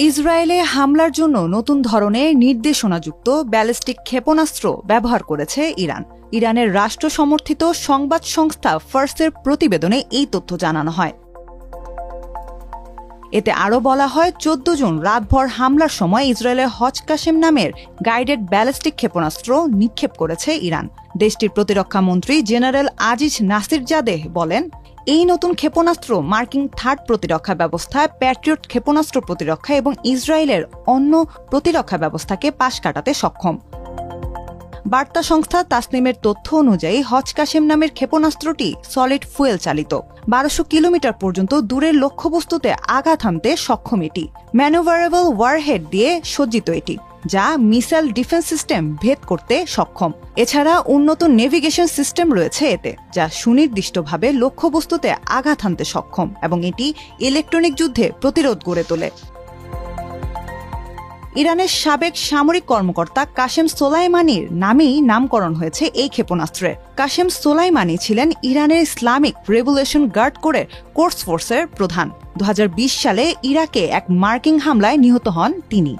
ইসরায়েলে হামলার জন্য নতুন ধরনের নির্দেশনাযুক্ত ব্যালিস্টিক ক্ষেপণাস্ত্র ব্যবহার করেছে ইরান। ইরানের রাষ্ট্র সমর্থিত সংবাদ সংস্থা ফার্সের প্রতিবেদনে এই তথ্য জানানো হয়। এতে আরও বলা হয়, 14 জুন রাতভর হামলার সময় ইসরায়েলের হজ কাশেম নামের গাইডেড ব্যালিস্টিক ক্ষেপণাস্ত্র নিক্ষেপ করেছে ইরান। দেশটির প্রতিরক্ষা মন্ত্রী জেনারেল আজিজ নাসিরজাদেহ বলেন, এই নতুন ক্ষেপণাস্ত্র মার্কিন থার্ড প্রতিরক্ষা ব্যবস্থা, প্যাট্রিয়ট ক্ষেপণাস্ত্র প্রতিরক্ষা এবং ইসরায়েলের অন্য প্রতিরক্ষা ব্যবস্থাকে পাশ কাটাতে সক্ষম। বার্তা সংস্থা তাসনিমের তথ্য অনুযায়ী হজ কাশেম নামের ক্ষেপণাস্ত্রটি সলিড ফুয়েল চালিত। 1200 কিলোমিটার পর্যন্ত দূরের লক্ষ্যবস্তুতে আঘাত হানতে সক্ষম এটি। ম্যানুভারেবল ওয়ারহেড দিয়ে সজ্জিত এটি, যা মিসাইল ডিফেন্স সিস্টেম ভেদ করতে সক্ষম। এছাড়া উন্নত নেভিগেশন সিস্টেম রয়েছে এতে, যা সুনির্দিষ্টভাবে লক্ষ্যবস্তুতে আঘাত হানতে সক্ষম এবং এটি ইলেকট্রনিক যুদ্ধে প্রতিরোধ গড়ে তোলে। ইরানের সাবেক সামরিক কর্মকর্তা কাশেম সোলাইমানির নামেই নামকরণ হয়েছে এই ক্ষেপণাস্ত্রের। কাশেম সোলাইমানি ছিলেন ইরানের ইসলামিক রেভলিউশন গার্ড কোরের কোর্স ফোর্সের প্রধান। 2020 সালে ইরাকে এক মার্কিন হামলায় নিহত হন তিনি।